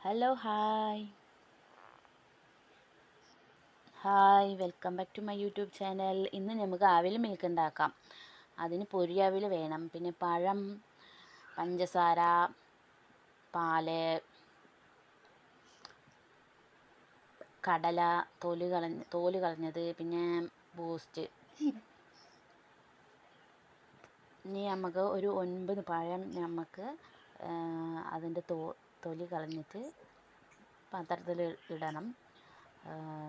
Hello hi welcome back to my YouTube channel. ഇന്ന് നമുക്ക് അവിൽ മിൽക്ക് ഉണ്ടാക്കാം. അതിന് പൊരി അവിൽ വേണം, പിന്നെ പഴം, പഞ്ചസാര, പാല്, കടല തോല് കളഞ്ഞത്, പിന്നെ ബൂസ്റ്റ്. ഇനി നമുക്ക് ഒരു 9 പഴം നമുക്ക് അതിൻ്റെ തൊലി കളഞ്ഞിട്ട് പാത്രത്തിൽ ഇടണം.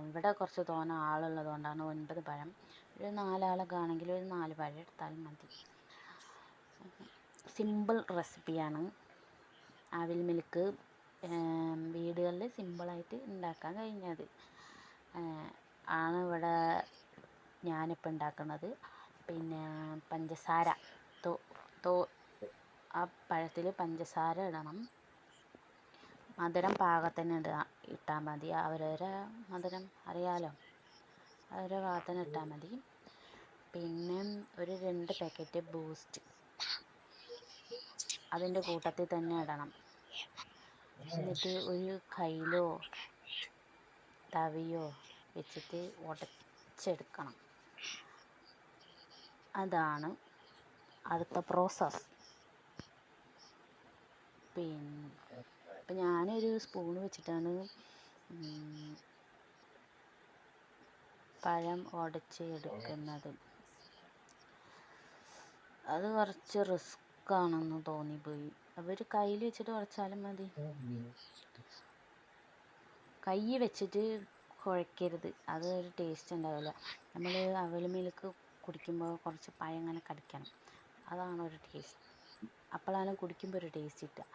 ഇവിടെ കുറച്ച് തോനെ ആളുള്ളത് കൊണ്ടാണ് 9 പഴം. ഒരു 4 ആളൊക്കെ ആണെങ്കിൽ ഒരു 4 പഴം എടുത്താലും മതി. സിമ്പിൾ റെസിപ്പിയാണ് അവിൽ മിൽക്ക്. വീടുകളിൽ സിമ്പിളായിട്ട് ഉണ്ടാക്കാൻ കഴിഞ്ഞത് ആണ് ഇവിടെ ഞാനിപ്പോൾ ഉണ്ടാക്കുന്നത്. പിന്നെ പഞ്ചസാര ആ പഴത്തിൽ പഞ്ചസാര ഇടണം. മധുരം പാകത്തിന് ഇട്ടാൽ മതി. അവരവരെ മധുരം അറിയാലോ, അവരവരെ പാകത്തിന് ഇട്ടാൽ മതി. പിന്നെ ഒരു 2 പാക്കറ്റ് ബൂസ്റ്റ് അതിൻ്റെ കൂട്ടത്തിൽ തന്നെ ഇടണം. എന്നിട്ട് ഒരു കയ്യിലോ തവിയോ വെച്ചിട്ട് ഉടച്ചെടുക്കണം. അതാണ് അടുത്ത പ്രോസസ്സ്. പിന്നെ ഇപ്പം ഞാനൊരു സ്പൂൺ വെച്ചിട്ടാണ് പഴം ഉടച്ച് എടുക്കുന്നത്. അത് കുറച്ച് റിസ്ക് ആണെന്ന് തോന്നിപ്പോയി. അവർ കയ്യിൽ വെച്ചിട്ട് ഉടച്ചാലും മതി. കൈ വെച്ചിട്ട് കുഴക്കരുത്, അത് ഒരു ടേസ്റ്റ് ഉണ്ടാവില്ല. നമ്മൾ അവിൽ മിൽക്ക് കുടിക്കുമ്പോൾ കുറച്ച് പഴം ഇങ്ങനെ കടിക്കണം, അതാണ് ഒരു ടേസ്റ്റ്. അപ്പോഴാണ് കുടിക്കുമ്പോൾ ഒരു ടേസ്റ്റ് കിട്ടുക.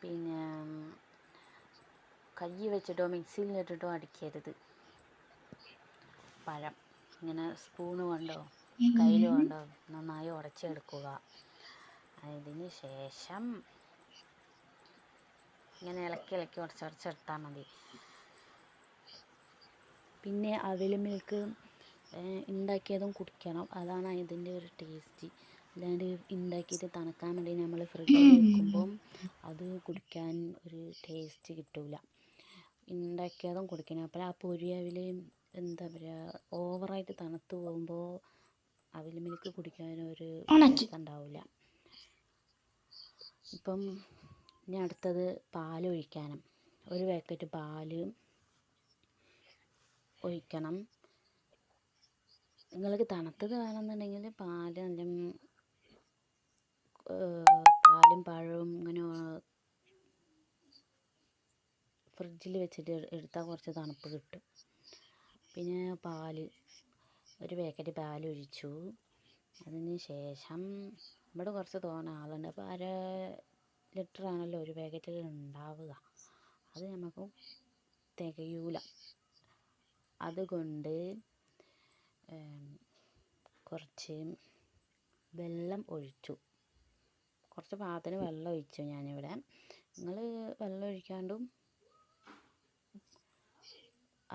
പിന്നെ കൈ വെച്ചിട്ടോ മിക്സിയിലിട്ടിട്ടോ അടിക്കരുത്. പഴം ഇങ്ങനെ സ്പൂണ് കൊണ്ടോ കയ്യിൽ കൊണ്ടോ നന്നായി ഉടച്ചെടുക്കുക. അതിന് ശേഷം ഇങ്ങനെ ഇളക്കി ഉടച്ചെടുത്താൽ മതി. പിന്നെ അവിൽ മിൽക്ക് ഉണ്ടാക്കിയതും കുടിക്കണം, അതാണ് ഇതിൻ്റെ ഒരു ടേസ്റ്റ്. അല്ലാണ്ട് ഉണ്ടാക്കിയിട്ട് തണുക്കാൻ വേണ്ടി നമ്മൾ ഫ്രിഡ്ജിൽ വെക്കുമ്പം അത് കുടിക്കാൻ ഒരു ടേസ്റ്റ് കിട്ടില്ല. ഉണ്ടാക്കിയതും കുടിക്കണം. അപ്പോൾ ആ പൊരി അവിൽ എന്താ പറയുക, ഓവറായിട്ട് തണുത്ത് പോകുമ്പോൾ അവിൽ മിൽക്ക് കുടിക്കാനൊരു രസം ഉണ്ടാവില്ല. ഇപ്പം ഇനി അടുത്തത് പാലൊഴിക്കാനും. ഒരു പാക്കറ്റ് പാല് ഒഴിക്കണം. നിങ്ങൾക്ക് തണുത്തത് വേണമെന്നുണ്ടെങ്കിൽ പാലും പഴവും ഇങ്ങനെ ഫ്രിഡ്ജിൽ വെച്ചിട്ട് എടുത്താൽ കുറച്ച് തണുപ്പ് കിട്ടും. പിന്നെ ഒരു പാക്കറ്റ് പാൽ ഒഴിച്ചു. അതിന് ശേഷം ഇവിടെ കുറച്ച് തോനെ ആളുണ്ട്, അപ്പോൾ 1/2 ലിറ്ററാണല്ലോ ഒരു പാക്കറ്റിൽ ഉണ്ടാവുക. അത് നമുക്ക് തികയൂല. അതുകൊണ്ട് കുറച്ച് വെള്ളം ഒഴിച്ചു. കുറച്ച് പാകത്തിന് വെള്ളം ഒഴിച്ചു ഞാനിവിടെ. നിങ്ങൾ വെള്ളം ഒഴിക്കാണ്ടും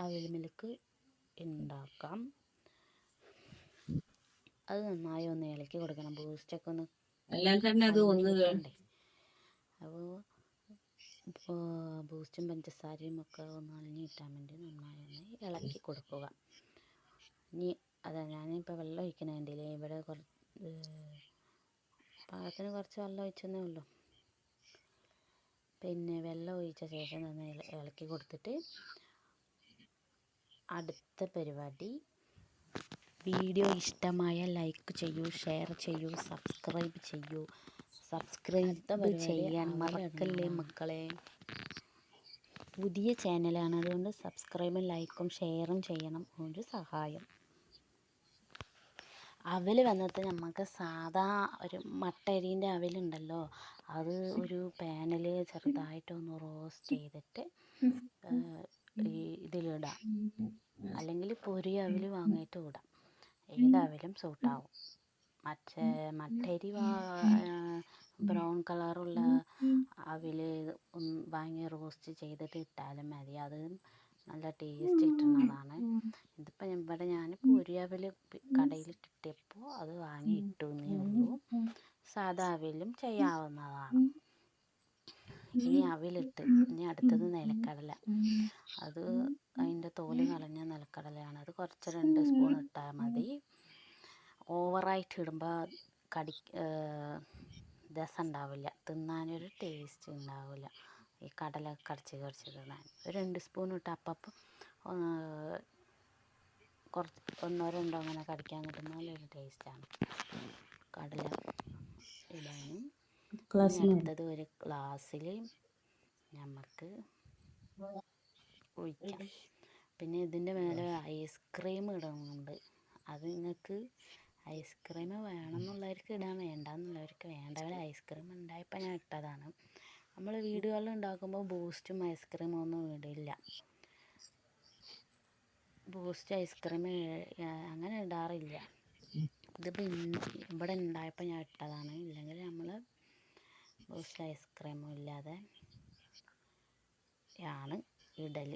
അവിൽ മിൽക്ക് ഉണ്ടാക്കാം. അത് നന്നായി ഒന്ന് ഇളക്കി കൊടുക്കണം. ബൂസ്റ്റൊക്കെ ഒന്ന് കിട്ടണ്ടേ. അപ്പോൾ ബൂസ്റ്റും പഞ്ചസാരയും ഒക്കെ ഒന്ന് അലിഞ്ഞ് കിട്ടാൻ വേണ്ടി നന്നായി ഒന്ന് ഇളക്കി കൊടുക്കുക. ഇനി ഞാനിപ്പോൾ വെള്ളം ഒഴിക്കണതിൻ്റെ ഇവിടെ പാകത്തിന് കുറച്ച് വെള്ളം ഒഴിച്ചെന്നേ ഉള്ളൂ. പിന്നെ വെള്ളം ഒഴിച്ച ശേഷം നന്നായി ഇളക്കി കൊടുത്തിട്ട് അടുത്ത പരിപാടി, വീഡിയോ ഇഷ്ടമായ ലൈക്ക് ചെയ്യൂ, ഷെയർ ചെയ്യൂ, സബ്സ്ക്രൈബ് ചെയ്യാൻ മറക്കല്ലേ മക്കളെ. പുതിയ ചാനലാണ്, അതുകൊണ്ട് സബ്സ്ക്രൈബും ലൈക്കും ഷെയറും ചെയ്യണം. ഒരു സഹായം. അവൽ വന്നിട്ട് നമുക്ക് സാധാ ഒരു മട്ടരീൻ്റെ അവലുണ്ടല്ലോ, അത് ഒരു പാനിൽ ചെറുതായിട്ടൊന്ന് റോസ്റ്റ് ചെയ്തിട്ട് ഇതിലിടാം. അല്ലെങ്കിൽ പൊരി അവൽ വാങ്ങിയിട്ട് ഇടാം, ഏതവലും സൂട്ടാവും. മട്ടരി ബ്രൗൺ കളറുള്ള അവൽ വാങ്ങി റോസ്റ്റ് ചെയ്തിട്ട് ഇട്ടാലും മതി, അത് നല്ല ടേസ്റ്റ് കിട്ടുന്നതാണ്. ഇതിപ്പോൾ ഇവിടെ ഞാൻ പൊരി അവൽ കടയിൽ കിട്ടിയപ്പോൾ അത് വാങ്ങി ഇട്ടു എന്നേ ഉള്ളൂ. സാധാ അവലും ചെയ്യാവുന്നതാണ്. ഇനി അവിലിട്ട്, ഇനി അടുത്തത് നിലക്കടല. അത് അതിൻ്റെ തോല് കളഞ്ഞ നിലക്കടലയാണ്. അത് കുറച്ച് 2 സ്പൂൺ ഇട്ടാൽ മതി. ഓവറായിട്ട് ഇടുമ്പോൾ രസം ഉണ്ടാവില്ല, തിന്നാനൊരു ടേസ്റ്റ് ഉണ്ടാവില്ല. ഈ കടല കടിച്ച് തിന്നാൻ 2 സ്പൂൺ ഇട്ട് അപ്പം കുറച്ച് 1 2 അങ്ങനെ കടിക്കാൻ കിട്ടുമ്പോൾ ഒരു ടേസ്റ്റാണ് കടല ഇടാനും. ഇനി അടുത്തത് ഒരു ഗ്ലാസ്സിൽ നമുക്ക് ഒഴിക്കാം. പിന്നെ ഇതിൻ്റെ മേലെ ഐസ്ക്രീം ഇടുന്നുണ്ട്. അത് നിങ്ങൾക്ക് ഐസ്ക്രീം വേണമെന്നുള്ളവർക്ക് ഇടാൻ, വേണ്ടെന്നുള്ളവർക്ക് വേണ്ടവർ. ഐസ്ക്രീം ഉണ്ടായപ്പോൾ ഞാൻ ഇട്ടതാണ്. നമ്മൾ വീടുകളിൽ ഉണ്ടാക്കുമ്പോൾ ബൂസ്റ്റും ഐസ്ക്രീമും ഒന്നും ഇടില്ല. ബൂസ്റ്റ് ഐസ്ക്രീം അങ്ങനെ ഇടാറില്ല. ഇതിപ്പോൾ ഇവിടെ ഉണ്ടായപ്പോൾ ഞാൻ ഇട്ടതാണ്. ഇല്ലെങ്കിൽ നമ്മൾ ബൂസ്റ്റ് ഐസ്ക്രീമും ഇല്ലാതെ ആണ് ഇടൽ.